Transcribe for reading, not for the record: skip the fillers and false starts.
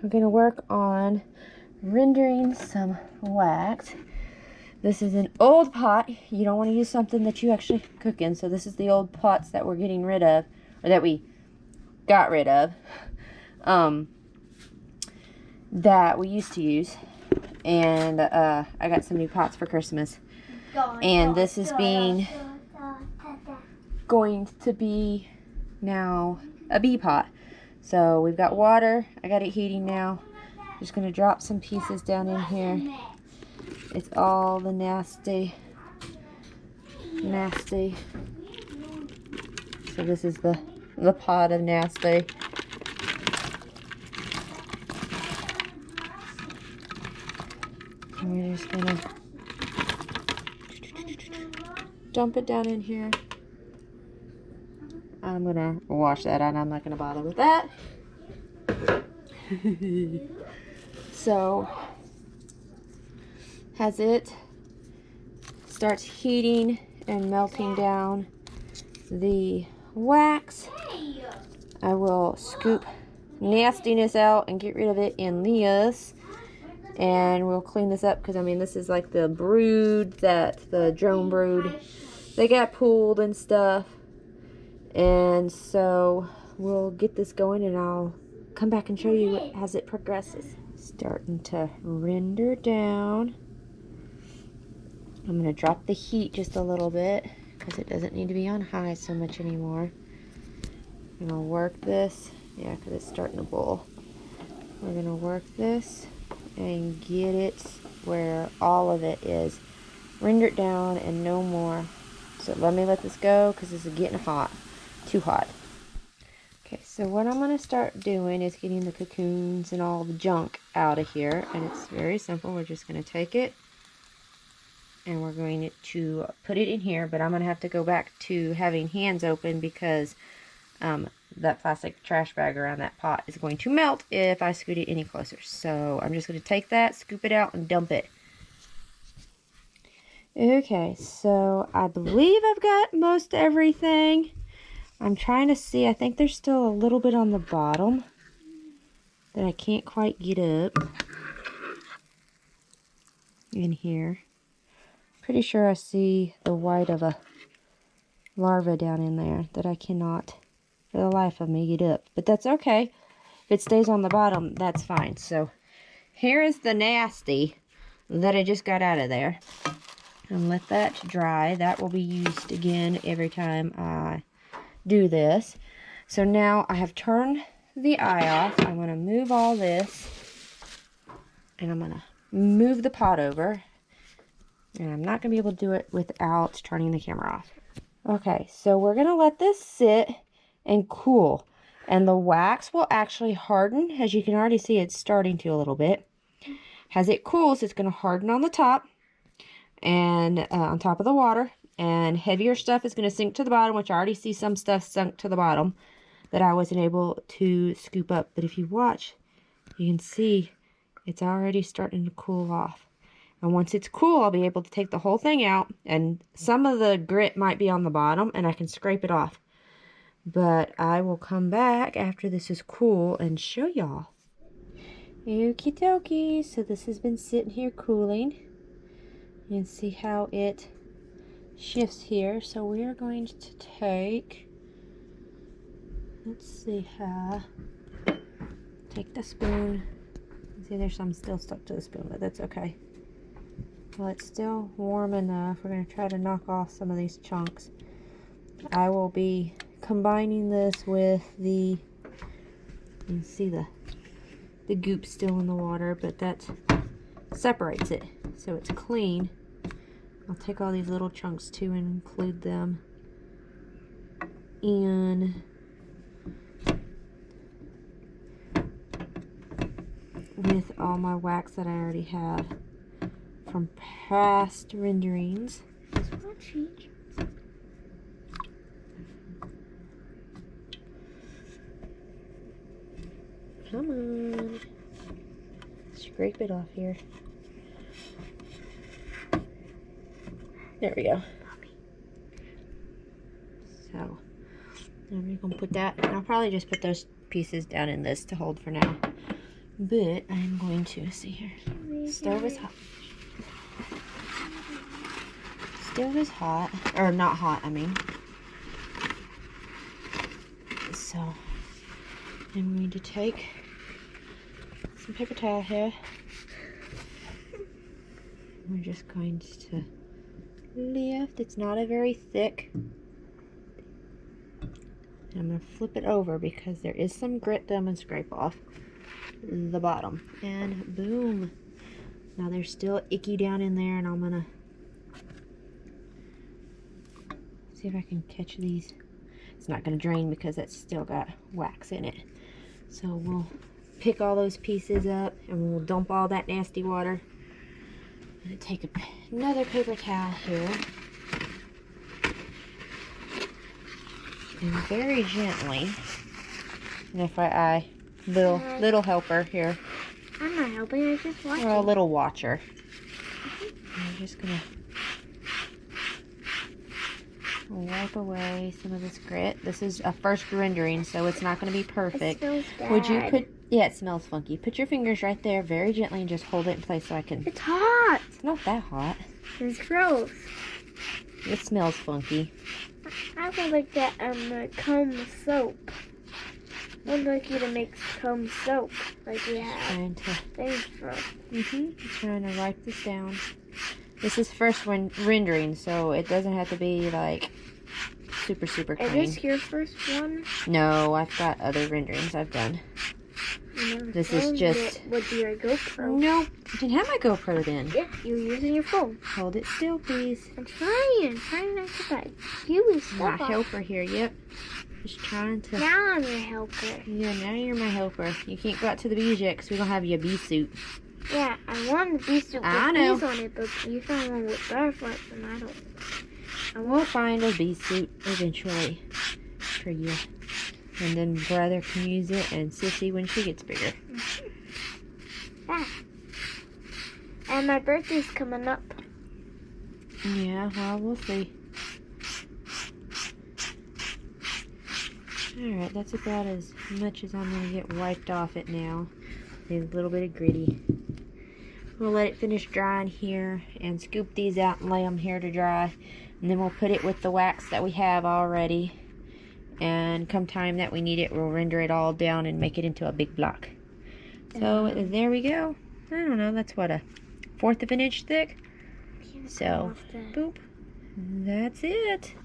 we're going to work on rendering some wax. This is an old pot. You don't want to use something that you actually cook in. So this is the old pots that we're getting rid of, or that we got rid of, that we used to use. And I got some new pots for Christmas. And this is going to be now a bee pot. So we've got water. I got it heating now. Just going to drop some pieces down in here. It's all the nasty. So this is the pot of nasty. And we're just going to dump it down in here. I'm going to wash that out. I'm not going to bother with that. So, as it starts heating and melting down the wax, I will scoop nastiness out and get rid of it in this. And we'll clean this up because, I mean, this is like the brood that the drone brood, they got pooled and stuff. And so we'll get this going and I'll come back and show you as it progresses. Starting to render down. I'm going to drop the heat just a little bit because it doesn't need to be on high so much anymore. I'm going to work this. Yeah, because it's starting to boil. We're going to work this and get it where all of it is rendered down and no more. So let this go because this is getting hot. Too hot. Okay, so what I'm going to start doing is getting the cocoons and all the junk out of here. And it's very simple. We're just going to take it and we're going to put it in here. But I'm going to have to go back to having hands open because that plastic trash bag around that pot is going to melt if I scoot it any closer. So I'm just going to take that, scoop it out, and dump it. Okay, so I believe I've got most everything. I'm trying to see. I think there's still a little bit on the bottom that I can't quite get up in here. Pretty sure I see the white of a larva down in there that I cannot, for the life of me, get up. But that's okay. If it stays on the bottom, that's fine. So here is the nasty that I just got out of there. And let that dry. That will be used again every time I do this. So now I have turned the eye off. I'm going to move all this and I'm going to move the pot over, and I'm not going to be able to do it without turning the camera off. Okay, so we're going to let this sit and cool, and the wax will actually harden. As you can already see, it's starting to a little bit. As it cools, it's going to harden on the top and on top of the water. And heavier stuff is going to sink to the bottom, which I already see some stuff sunk to the bottom that I wasn't able to scoop up. But if you watch, you can see it's already starting to cool off. And once it's cool, I'll be able to take the whole thing out. And some of the grit might be on the bottom, and I can scrape it off. But I will come back after this is cool and show y'all. Okie dokie. So this has been sitting here cooling. You can see how it shifts here. So we are going to take, let's see how, take the spoon. See, there's some still stuck to the spoon, but that's okay. Well, it's still warm enough. We're going to try to knock off some of these chunks. I will be combining this with the, you can see the goop still in the water, but that separates it so it's clean. I'll take all these little chunks too and include them in with all my wax that I already have from past renderings. Come on. Scrape it off here. There we go. So, I'm going to put that, and I'll probably just put those pieces down in this to hold for now. But I'm going to see here. Stove is hot. Stove is hot, or not hot, I mean. So I'm going to take some paper towel here. We're just going to lift. It's not a very thick. I'm going to flip it over because there is some grit that I'm going to scrape off the bottom. And boom. Now there's still icky down in there, and I'm going to see if I can catch these. It's not going to drain because it's still got wax in it. So we'll pick all those pieces up and we'll dump all that nasty water. I'm going to take another paper towel here. And very gently, and FYI, little helper here. I'm not helping, I'm just watching. Or a little watcher. I'm just gonna wipe away some of this grit. This is a first rendering, so it's not gonna be perfect. It smells bad. Would you put? Yeah, it smells funky. Put your fingers right there, very gently, and just hold it in place so I can. It's hot. It's not that hot. It's gross. It smells funky. I would like that comb soap. I would like you to make comb soap like we have Trying to. things for. Trying to wipe this down. This is first rendering, so it doesn't have to be like super clean. Is this your first one? No, I've got other renderings I've done. This is just. With your GoPro. Nope. You can have my GoPro then. Yeah, you're using your phone. Hold it still, please. I'm trying not to bite. Huey, My stop. helper here, yep. Just trying to. Now I'm your helper. Yeah, now you're my helper. You can't go out to the bees yet because we don't have you a bee suit. Yeah, I want the bee suit I with know. bees on it, but you found one with butterflies, and I don't. We'll find a bee suit eventually for you. And then brother can use it and Sissy when she gets bigger. Ah. And my birthday's coming up. Yeah, well, we'll see. Alright, that's about as much as I'm going to get wiped off it now. There's a little bit of gritty. We'll let it finish drying here and scoop these out and lay them here to dry. And then we'll put it with the wax that we have already. And come time that we need it, we'll render it all down and make it into a big block. So there we go. I don't know, that's what, a 1/4 of an inch thick? So, boop. That's it.